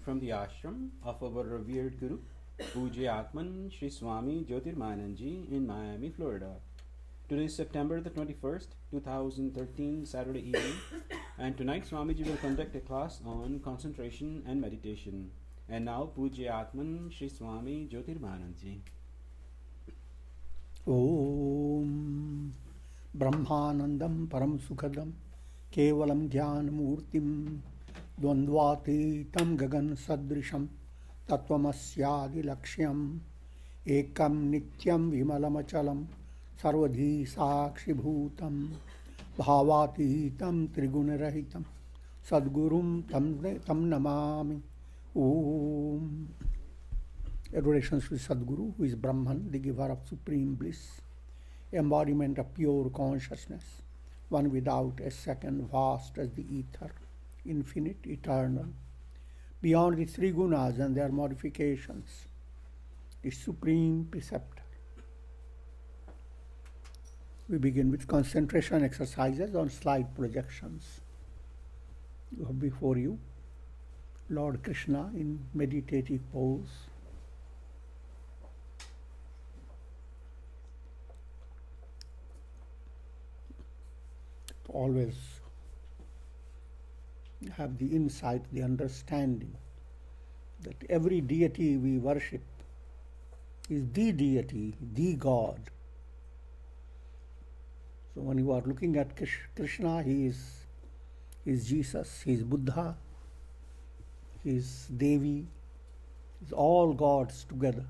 from the ashram of our revered Guru, Pujya Atman Sri Swami Jyotirmayananda in Miami, Florida. Today is September the 21st, 2013, Saturday evening, and tonight Swamiji will conduct a class on concentration and meditation. And now Pujya Atman Sri Swami Jyotirmayananda. Om Brahmanandam Param Sukhadam Kevalam Dhyanamurtim Dvandvatitam Gagan Sadrisham Tattvamasya Laksham Ekam Nityam Vimalamachalam Sarvadhi Sakshi Bhutam Bhavatitam Trigunarahitam Sadgurum Tam Namami. Om. Adorations to Sadguru, who is Brahman, the giver of supreme bliss, embodiment of pure consciousness, one without a second, vast as the ether, infinite, eternal, beyond the three gunas and their modifications, the supreme preceptor. We begin with concentration exercises on slide projections. You have before you Lord Krishna in meditative pose. Always have the insight, the understanding that every deity we worship is the deity, the God. So when you are looking at Krishna, he is Jesus, he is Buddha, he is Devi, he is all gods together.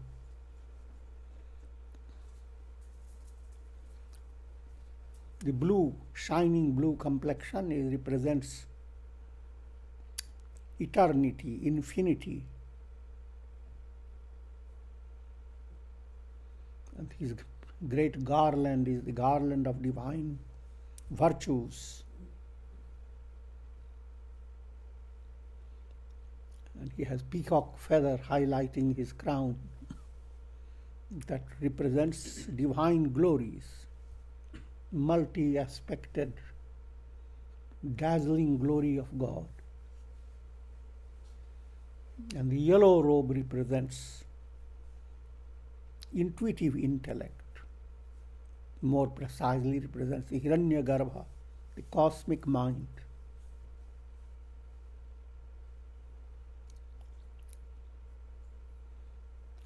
The blue, shining blue complexion represents eternity, infinity. And his great garland is the garland of divine virtues. And he has peacock feather highlighting his crown that represents divine glories. Multi-aspected, dazzling glory of God. And the yellow robe represents intuitive intellect, more precisely represents the Hiranyagarbha, the cosmic mind.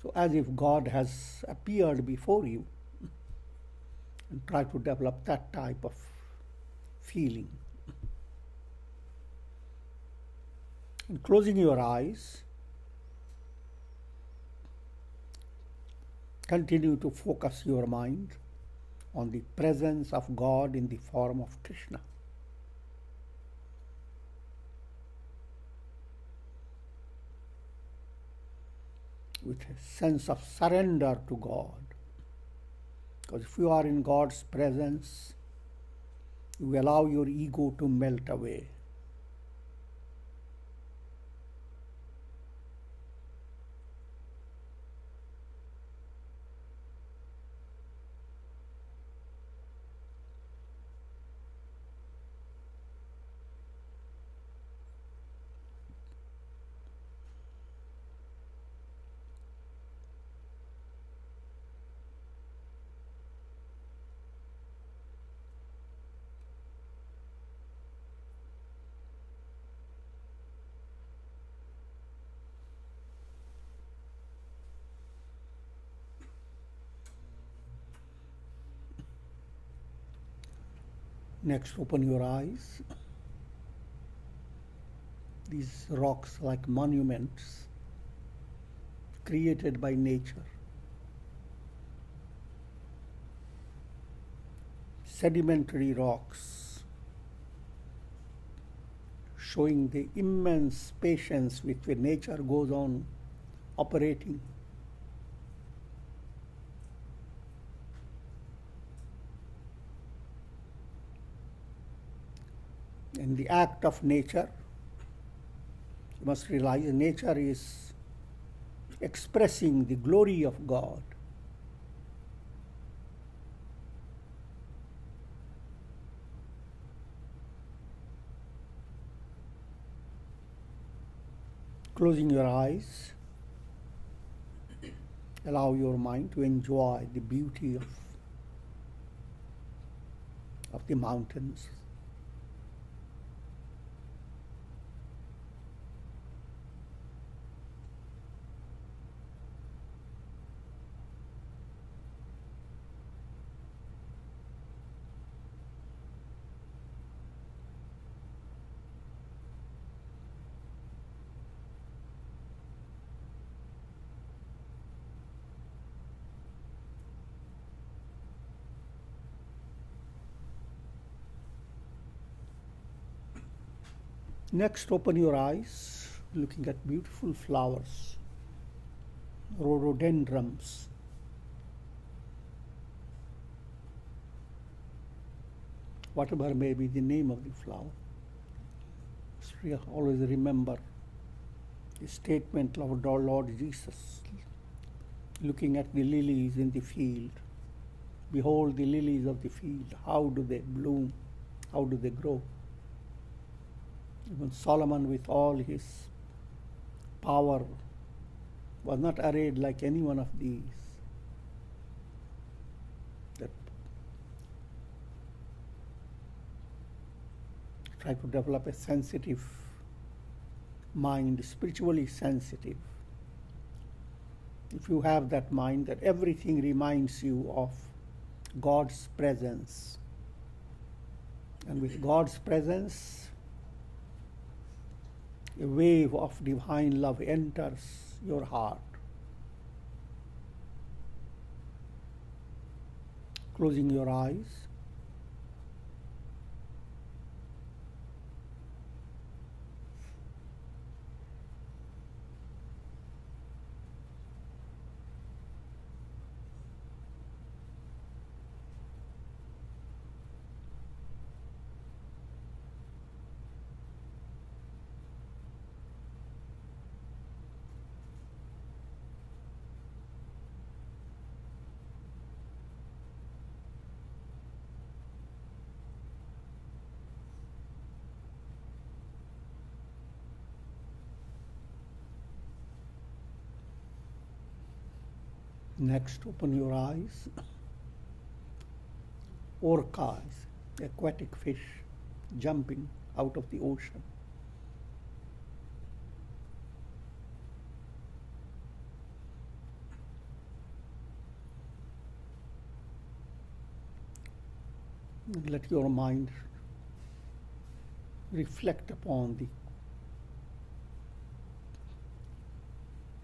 So as if God has appeared before you, and try to develop that type of feeling. And closing your eyes, continue to focus your mind on the presence of God in the form of Krishna. With a sense of surrender to God. Because if you are in God's presence, you allow your ego to melt away. Next, open your eyes. These rocks like monuments created by nature. Sedimentary rocks showing the immense patience with which nature goes on operating. In the act of nature, you must realize nature is expressing the glory of God. Closing your eyes, allow your mind to enjoy the beauty of the mountains. Next, open your eyes, looking at beautiful flowers, rhododendrons. Whatever may be the name of the flower. Always remember the statement of our Lord Jesus, looking at the lilies in the field. Behold the lilies of the field, how do they bloom, how do they grow. Even Solomon, with all his power, was not arrayed like any one of these. That try to develop a sensitive mind, spiritually sensitive. If you have that mind, that everything reminds you of God's presence. And with God's presence, a wave of divine love enters your heart. Closing your eyes, next open your eyes. Orcas, aquatic fish, jumping out of the ocean. And let your mind reflect upon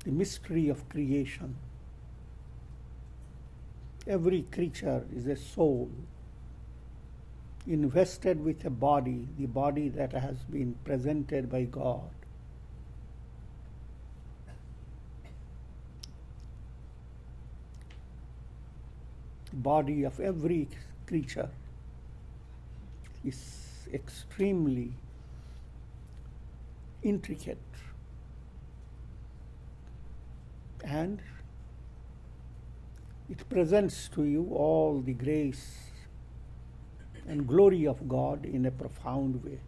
the mystery of creation. Every creature is a soul invested with a body, the body that has been presented by God. The body of every creature is extremely intricate and it presents to you all the grace and glory of God in a profound way.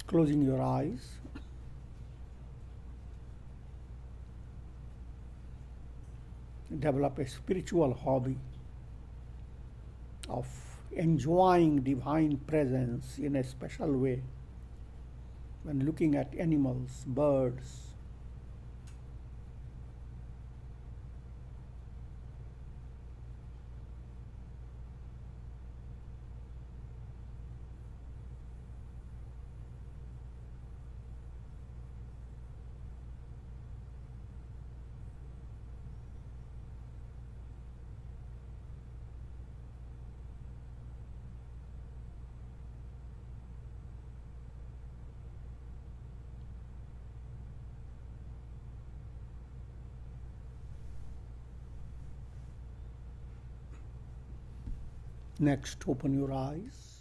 Closing your eyes, develop a spiritual hobby of enjoying divine presence in a special way when looking at animals, birds. Next, open your eyes.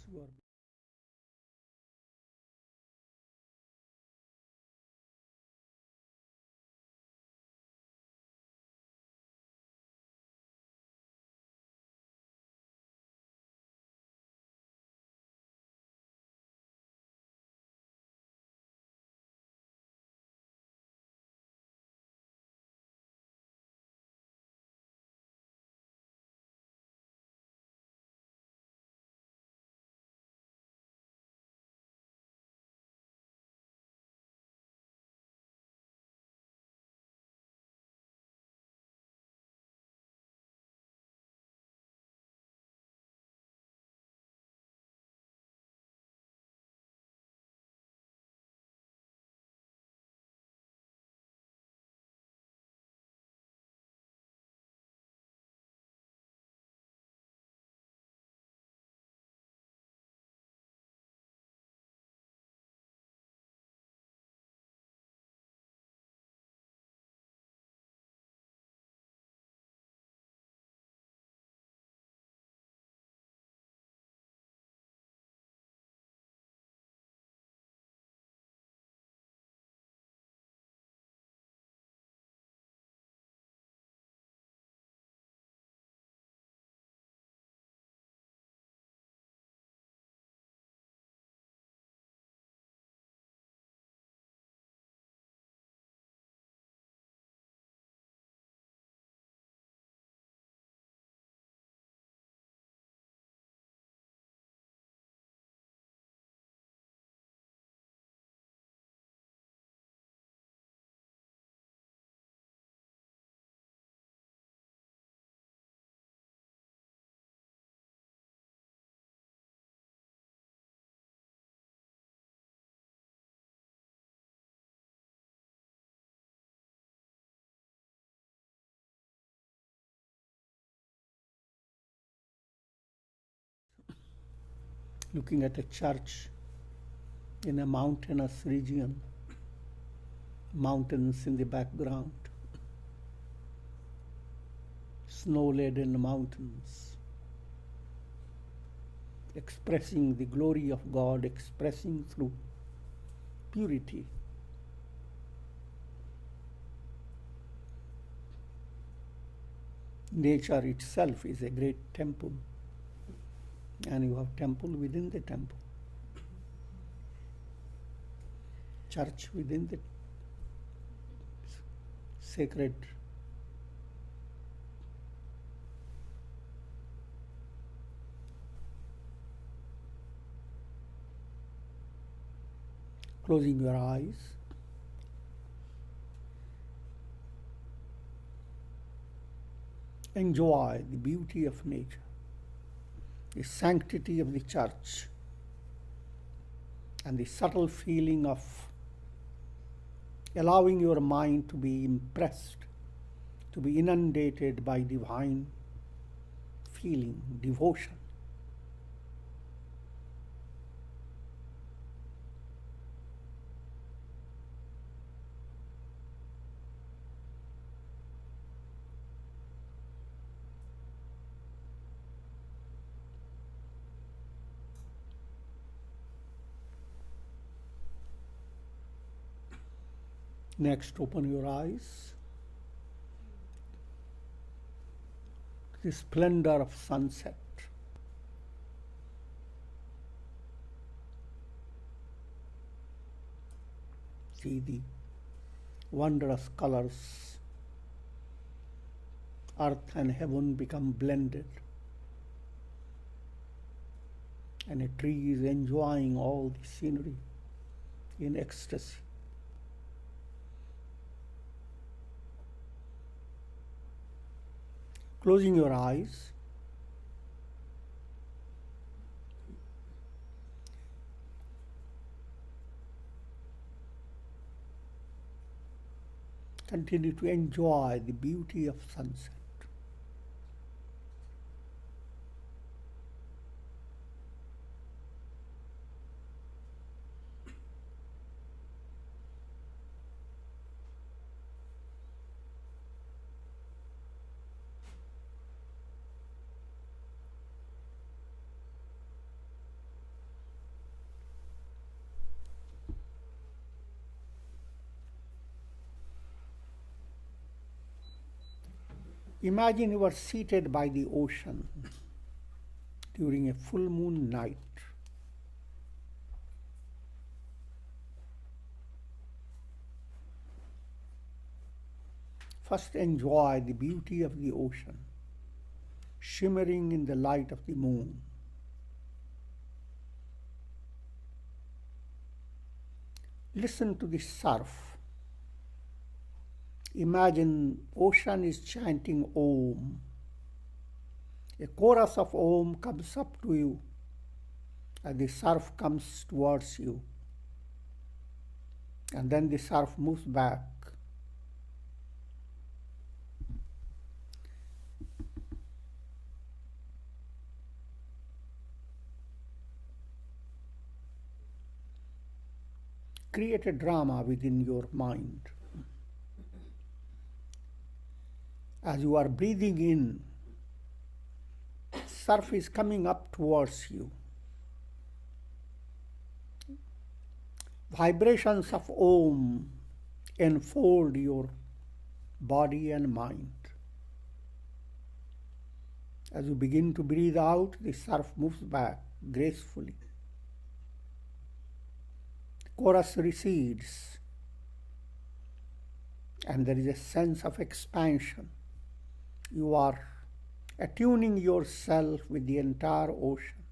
looking at a church in a mountainous region, mountains in the background, snow-laden mountains, expressing the glory of God, expressing through purity. Nature itself is a great temple, and you have temple within the temple, church within the sacred. Closing your eyes, enjoy the beauty of nature, the sanctity of the church, and the subtle feeling of allowing your mind to be impressed, to be inundated by divine feeling, devotion. Next, open your eyes to the splendor of sunset. See the wondrous colors. Earth and heaven become blended, and a tree is enjoying all the scenery in ecstasy. Closing your eyes, continue to enjoy the beauty of sunset. Imagine you are seated by the ocean during a full moon night. First, enjoy the beauty of the ocean, shimmering in the light of the moon. Listen to the surf. Imagine ocean is chanting Om. A chorus of Om comes up to you as the surf comes towards you. And then the surf moves back. Create a drama within your mind. As you are breathing in, surf is coming up towards you. Vibrations of Om enfold your body and mind. As you begin to breathe out, the surf moves back gracefully. The chorus recedes, and there is a sense of expansion. You are attuning yourself with the entire ocean.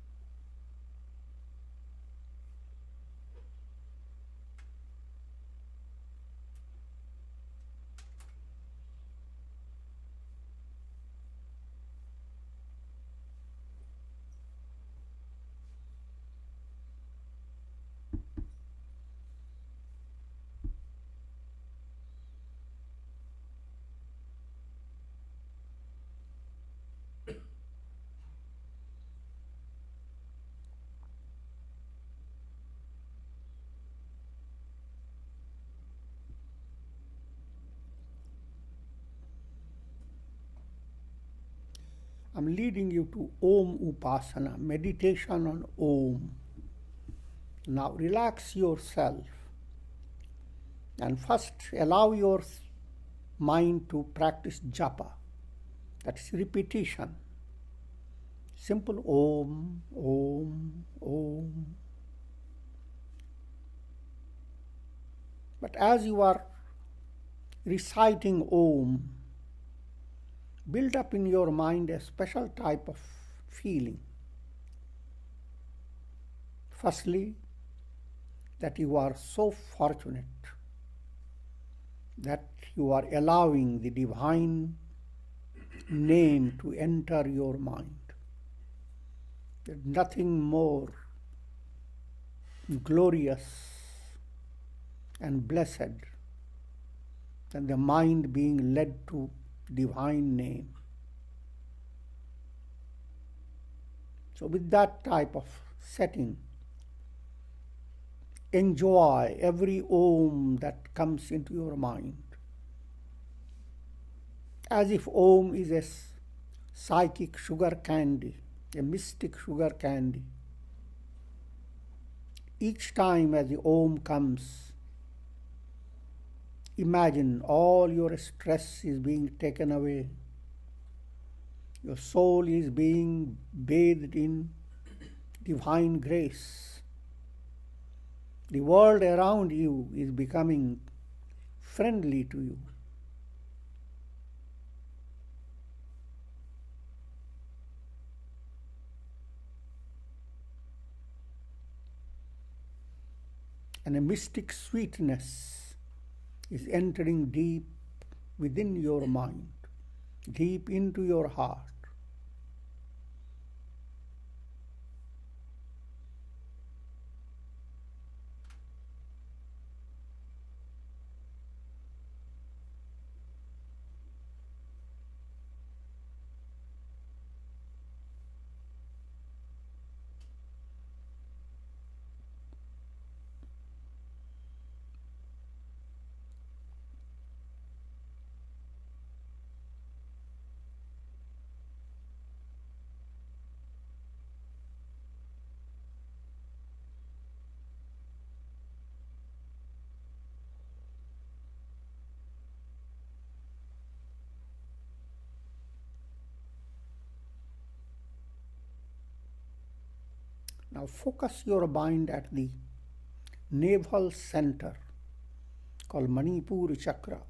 I'm leading you to Om Upasana, meditation on Om. Now relax yourself and first allow your mind to practice japa, that is repetition. Simple Om, Om, Om. But as you are reciting Om, build up in your mind a special type of feeling. Firstly, that you are so fortunate that you are allowing the divine name to enter your mind. There's nothing more glorious and blessed than the mind being led to divine name. So with that type of setting, enjoy every Om that comes into your mind, as if Om is a psychic sugar candy, a mystic sugar candy. Each time as the Om comes, imagine all your stress is being taken away. Your soul is being bathed in divine grace. The world around you is becoming friendly to you. And a mystic sweetness is entering deep within your mind, deep into your heart. Now focus your mind at the navel center called Manipura Chakra.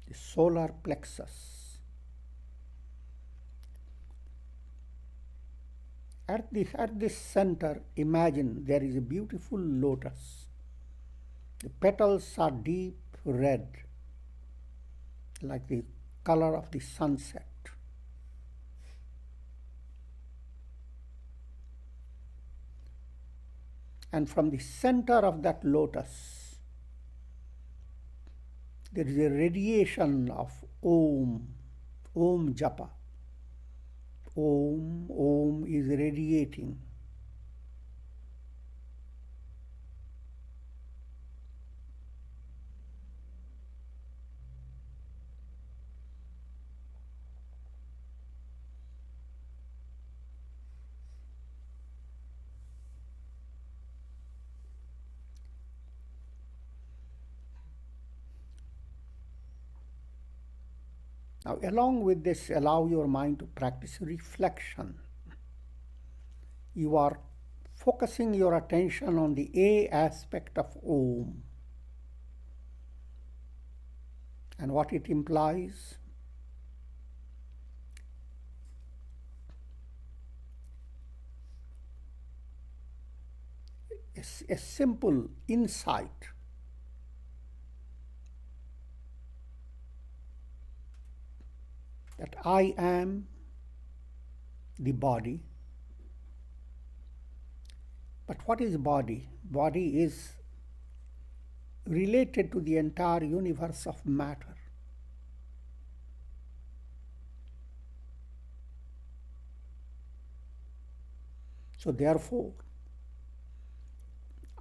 The solar plexus. At this center, imagine there is a beautiful lotus. The petals are deep red, like the color of the sunset. And from the center of that lotus, there is a radiation of Om, Om Japa. Om, Om is radiating. Now, along with this, allow your mind to practice reflection. You are focusing your attention on the A aspect of Om and what it implies. A simple insight that I am the body. But what is body? Body is related to the entire universe of matter. So therefore,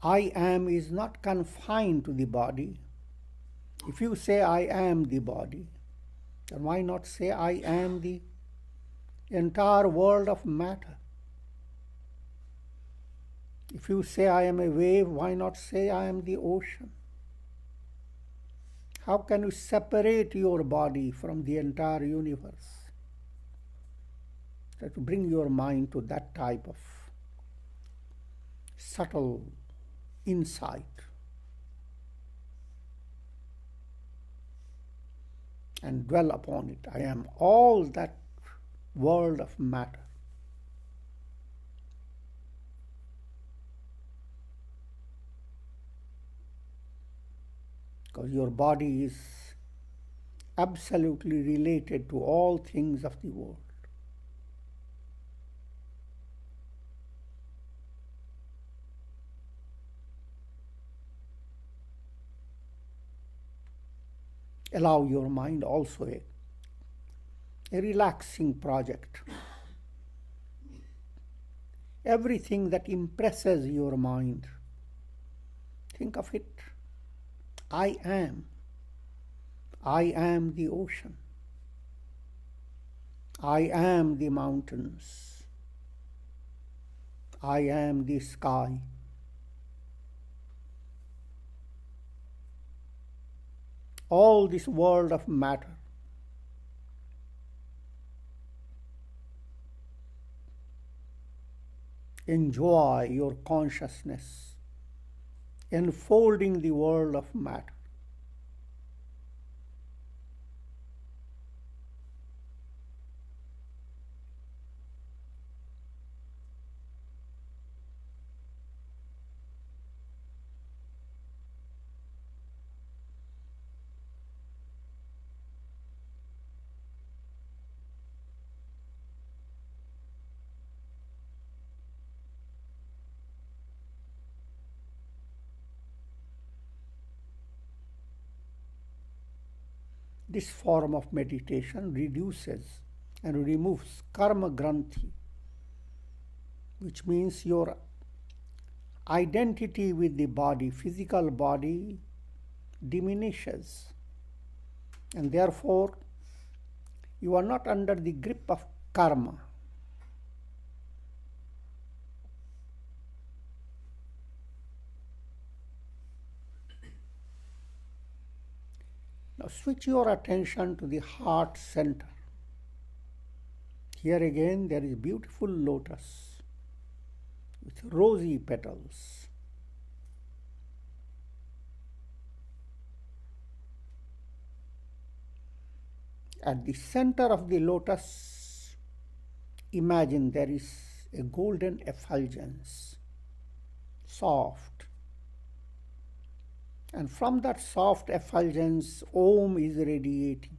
I am is not confined to the body. If you say I am the body, then why not say I am the entire world of matter? If you say I am a wave, why not say I am the ocean? How can you separate your body from the entire universe? To bring your mind to that type of subtle insight and dwell upon it. I am all that world of matter. Because your body is absolutely related to all things of the world. Allow your mind also a relaxing project. Everything that impresses your mind, think of it. I am. I am the ocean. I am the mountains. I am the sky. All this world of matter. Enjoy your consciousness enfolding the world of matter. This form of meditation reduces and removes karma granthi, which means your identity with the body, physical body, diminishes. And therefore, you are not under the grip of karma. Now switch your attention to the heart center. Here again there is beautiful lotus with rosy petals. At the center of the lotus, imagine there is a golden effulgence, soft. And from that soft effulgence, Om is radiating.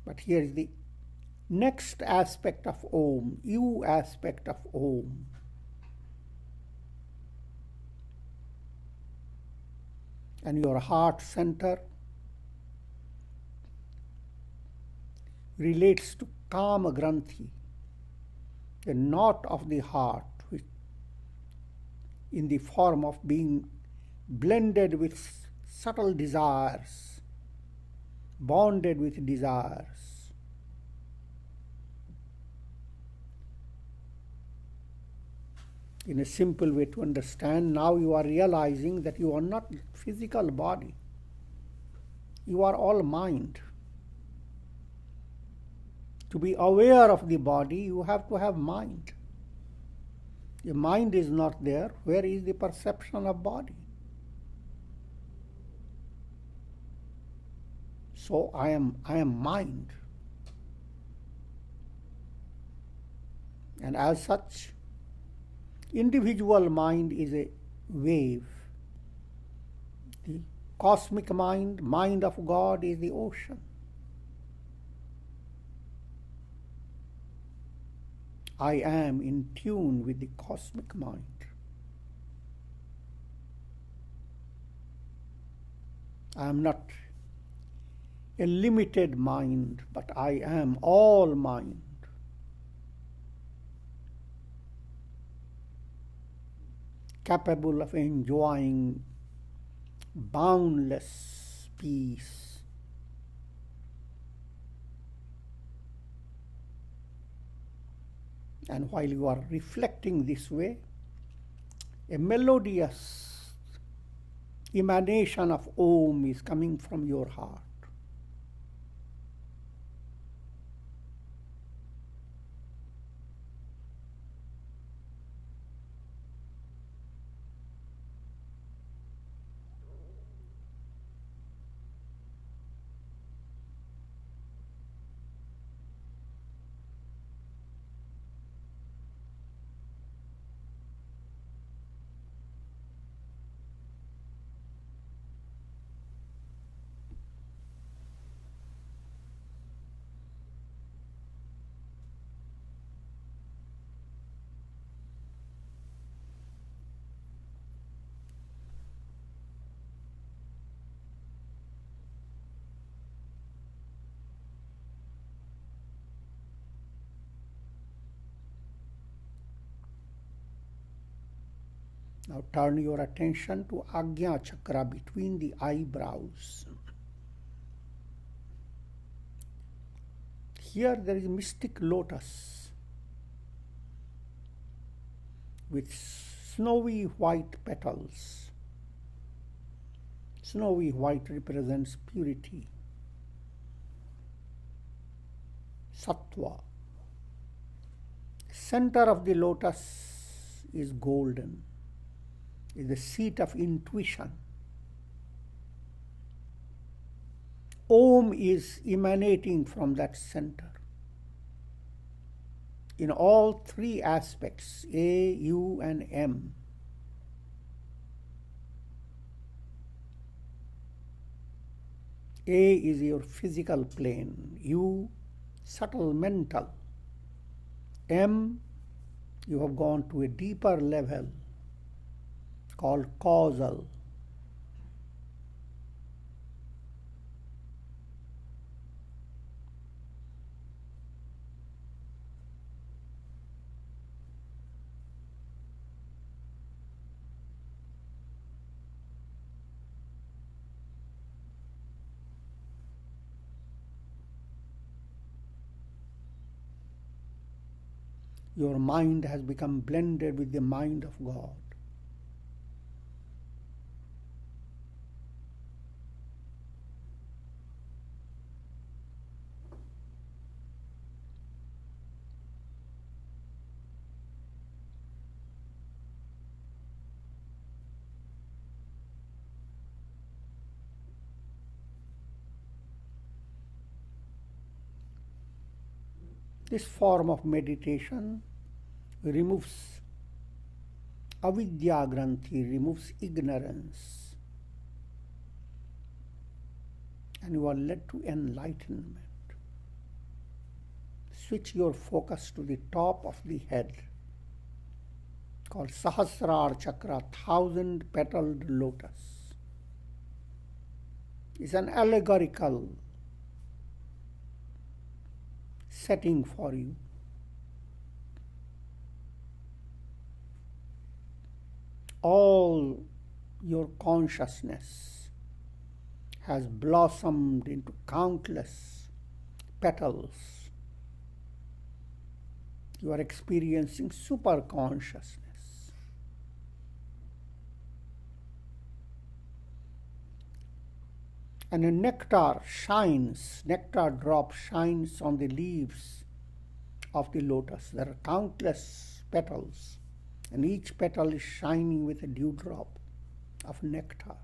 But here is the next aspect of Om, you aspect of Om. And your heart center relates to Kama Granthi, the knot of the heart, which in the form of being blended with subtle desires, bonded with desires. In a simple way to understand, now you are realizing that you are not physical body. You are all mind. To be aware of the body, you have to have mind. If mind is not there, where is the perception of body? So I am mind. And as such, individual mind is a wave. The cosmic mind, mind of God, is the ocean. I am in tune with the cosmic mind. I am not a limited mind, but I am all mind. capable of enjoying boundless peace. And while you are reflecting this way, a melodious emanation of Om is coming from your heart. Now turn your attention to Agnya Chakra between the eyebrows. Here there is a mystic lotus with snowy white petals. Snowy white represents purity, sattva. Center of the lotus is golden, is the seat of intuition. Om is emanating from that center in all three aspects, A, U, and M. A is your physical plane, U, subtle mental, M, you have gone to a deeper level called causal. Your mind has become blended with the mind of God. This form of meditation removes avidya granthi, removes ignorance, and you are led to enlightenment. Switch your focus to the top of the head, called Sahasrara Chakra, 1,000-petaled lotus. It's an allegorical setting for you. All your consciousness has blossomed into countless petals. You are experiencing super consciousness. And a nectar drop shines on the leaves of the lotus. There are countless petals, and each petal is shining with a dewdrop of nectar.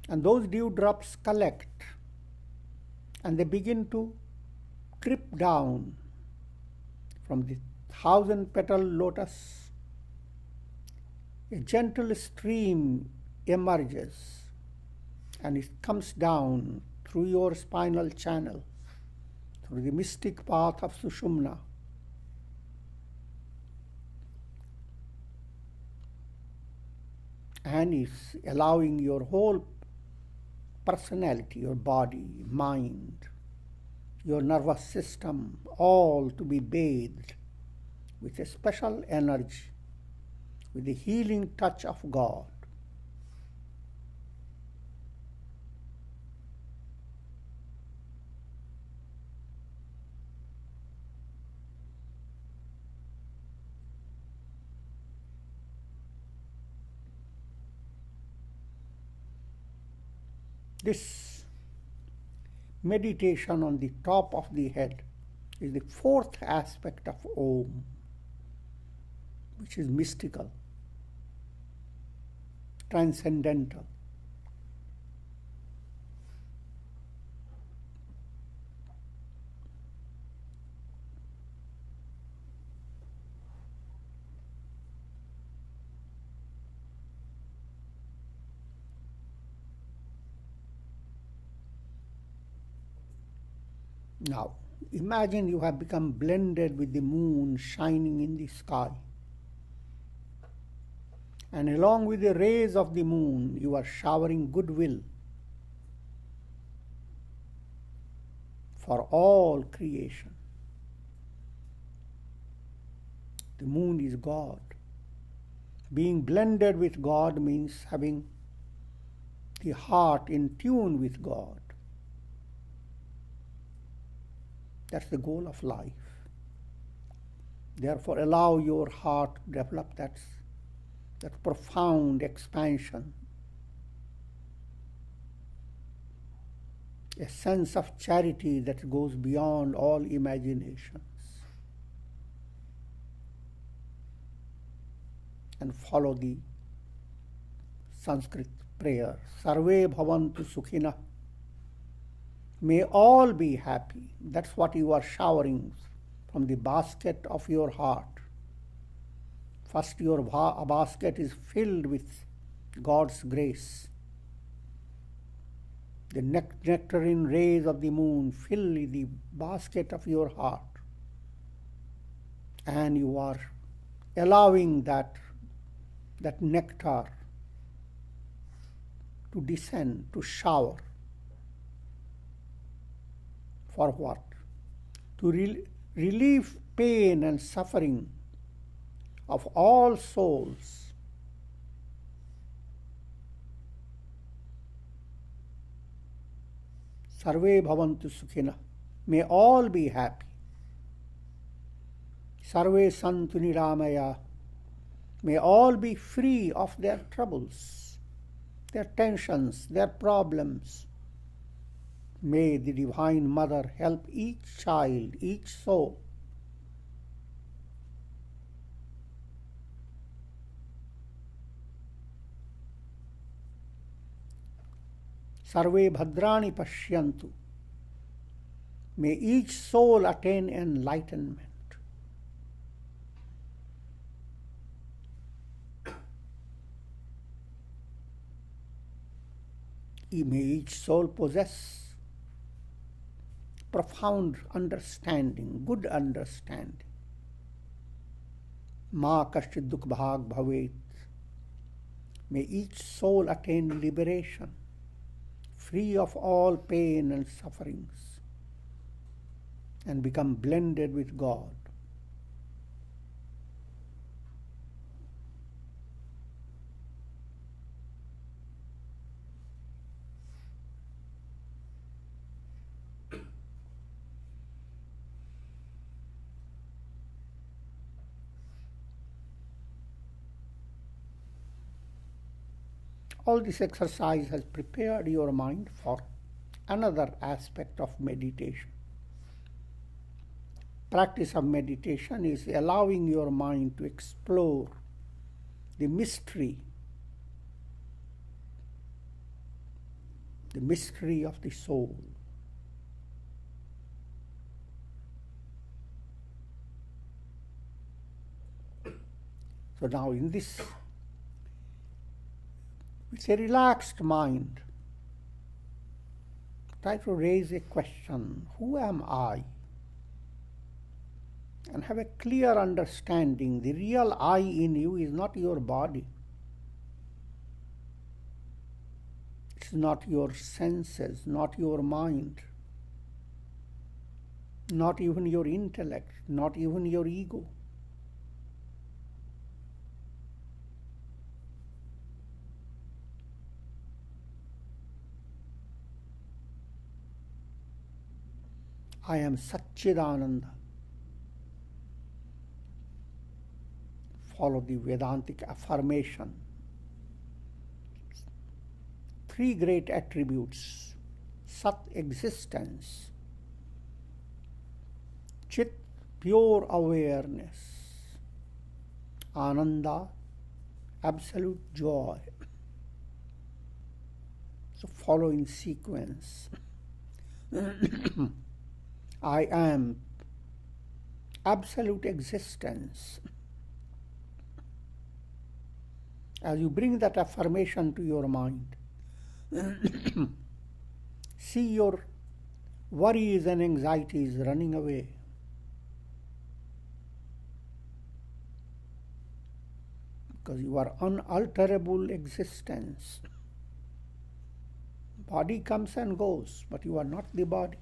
And those dewdrops collect, and they begin to drip down from the 1,000-petal lotus. A gentle stream emerges, and it comes down through your spinal channel, through the mystic path of Sushumna. And is allowing your whole personality, your body, mind, your nervous system, all to be bathed with a special energy with the healing touch of God. This meditation on the top of the head is the fourth aspect of Om, which is mystical, transcendental. Now, imagine you have become blended with the moon shining in the sky. And along with the rays of the moon, you are showering goodwill for all creation. The moon is God. Being blended with God means having the heart in tune with God. That's the goal of life. Therefore, allow your heart to develop that profound expansion, a sense of charity that goes beyond all imaginations. And follow the Sanskrit prayer, Sarve bhavantu sukhina. May all be happy. That's what you are showering from the basket of your heart. First, your basket is filled with God's grace. The nectarine rays of the moon fill the basket of your heart. And you are allowing that nectar to descend, to shower. For what? To relieve pain and suffering of all souls. Sarve bhavantu sukhina. May all be happy. Sarve santu niramaya. May all be free of their troubles, their tensions, their problems. May the Divine Mother help each child, each soul Sarve bhadrani pashyantu. May each soul attain enlightenment. May each soul possess profound understanding, good understanding. Ma kashchid dukh bhag bhavet. May each soul attain liberation, free of all pain and sufferings, and become blended with God. All this exercise has prepared your mind for another aspect of meditation. Practice of meditation is allowing your mind to explore the mystery of the soul. So now in this, with a relaxed mind, try to raise a question, who am I? And have a clear understanding. The real I in you is not your body. It's not your senses, not your mind, not even your intellect, not even your ego. I am Satchidananda. Follow the Vedantic affirmation. 3 great attributes: Sat, existence; Chit, pure awareness; Ananda, absolute joy. So follow in sequence. I am absolute existence. As you bring that affirmation to your mind, see your worries and anxieties running away. Because you are unalterable existence. Body comes and goes, but you are not the body.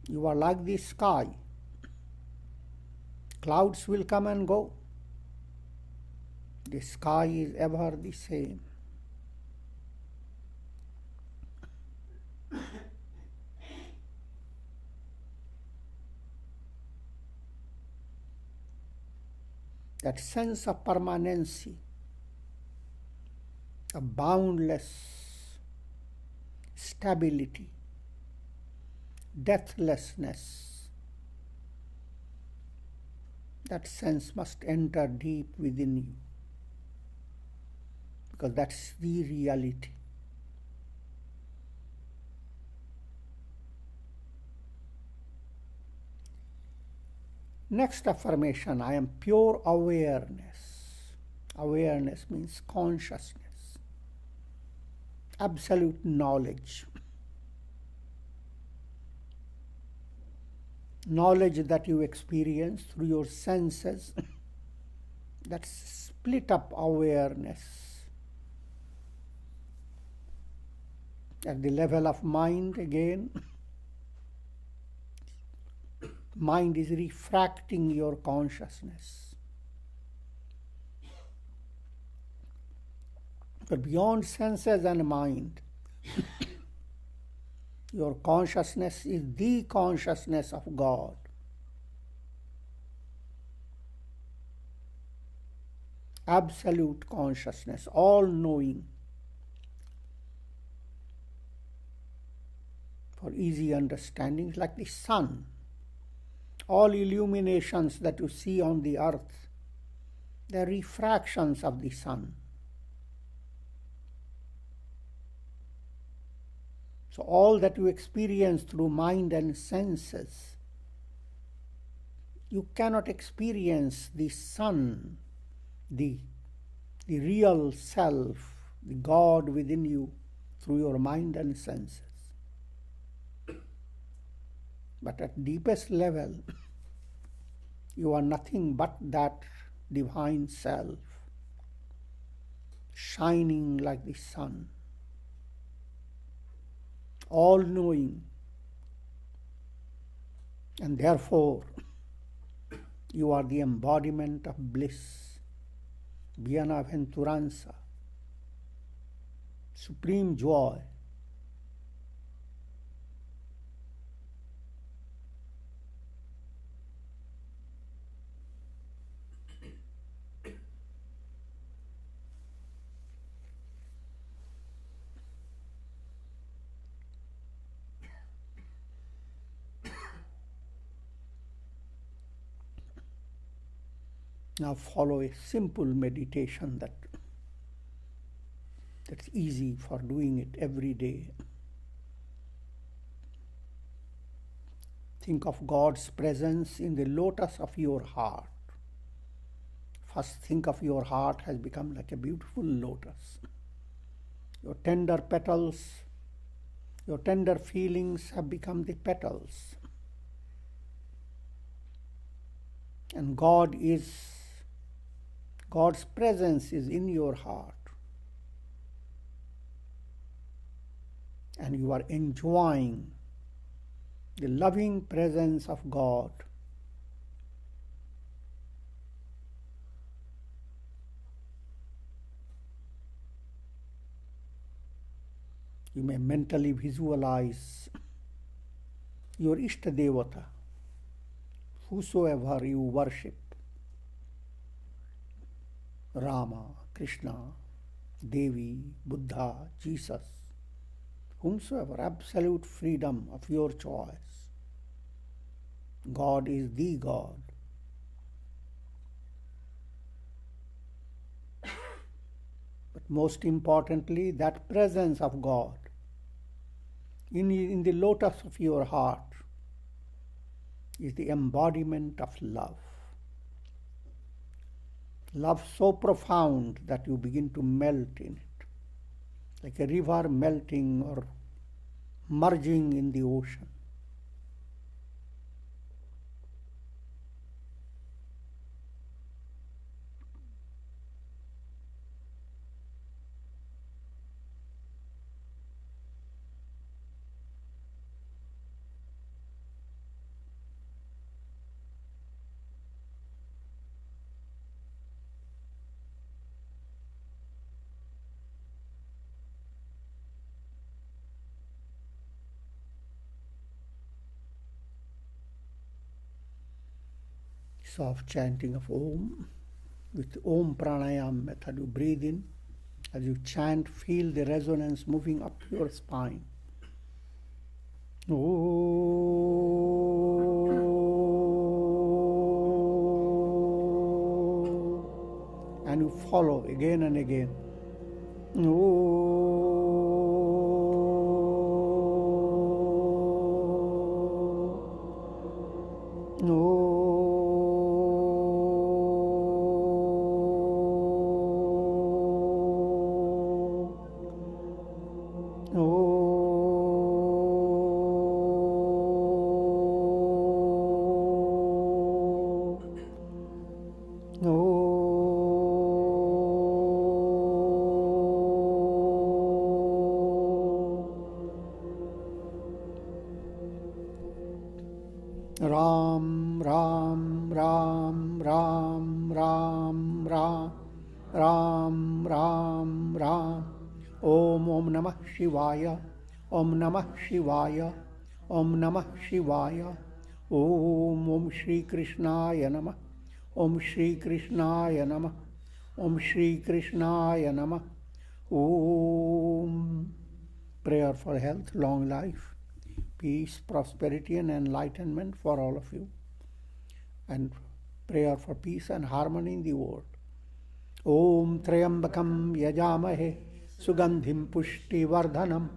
You are like the sky. Clouds will come and go. The sky is ever the same. That sense of permanency, a boundless stability, deathlessness, that sense must enter deep within you, because that's the reality. Next affirmation, I am pure awareness. Awareness means consciousness, absolute knowledge. Knowledge that you experience through your senses, that's split up awareness. At the level of mind, again, mind is refracting your consciousness. But beyond senses and mind, your consciousness is the consciousness of God. Absolute consciousness, all-knowing. For easy understanding, like the sun. All illuminations that you see on the earth, they are refractions of the sun. So all that you experience through mind and senses, you cannot experience the sun, the real self, the God within you, through your mind and senses. But at deepest level, you are nothing but that divine self, shining like the sun, all-knowing, and therefore you are the embodiment of bliss, bienaventuranza, supreme joy. Now follow a simple meditation that's easy for doing it every day. Think of God's presence in the lotus of your heart. First, think of your heart has become like a beautiful lotus. Your tender petals, your tender feelings have become the petals. And God's presence is in your heart. And you are enjoying the loving presence of God. You may mentally visualize your Ishta Devata, whosoever you worship, Rama, Krishna, Devi, Buddha, Jesus, whomsoever, absolute freedom of your choice. God is the God. But most importantly, that presence of God in the lotus of your heart is the embodiment of love. Love so profound that you begin to melt in it, like a river melting or merging in the ocean. Soft chanting of Om. With Om Pranayam method, you breathe in. As you chant, feel the resonance moving up your spine. Oh. And you follow again and again. Oh. Oh. Ram, Ram, Ram, Ram, Ram, Ram, Ram, Ram, Ram. Om Namah Shivaya, Om Namah Shivaya, Om Namah Shivaya. Om Shri Krishnaya Namah, Om Shri Krishnaya Namah, Om Shri Krishnaya Namah. Om. Prayer for health, long life, peace, prosperity and enlightenment for all of you. And prayer for peace and harmony in the world. Om Trayambakam Yajamahe Sugandhim Pushti Vardhanam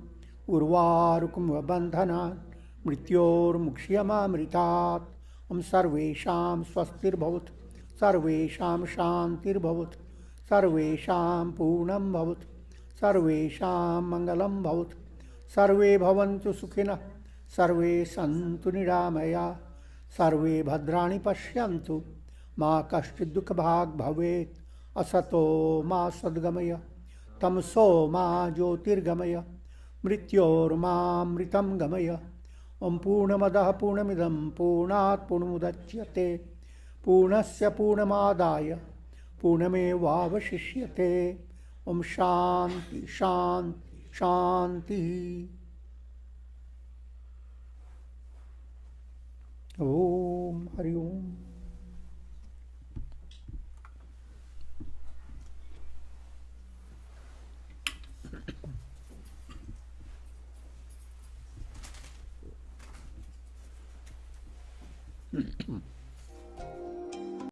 Urvarukum Vabandhanat Mrityor Mukshiyamamritat. Om Sarvesham Swastir Bhavat, Sarvesham Shantir Bhavat, Sarvesham Purnam Bhavat, Sarvesham Mangalam Bhavat, Sarve Bhavantu Sukhina, Sarve Santu Niramaya, Sarve Bhadrani Pashyantu, Ma Kashchid Dukha Bhag Bhavet, Asato Ma Sadgamaya, Tamso Ma Jyotirgamaya, Mrityor Ma Mritam Gamaya. Om Purnamadaha Purnamidam Purnat Purnamudachyate Purnasya Purnamadaya Purnamevavashishyate. Om Shanti Shanti Shanti. Om Hari Om.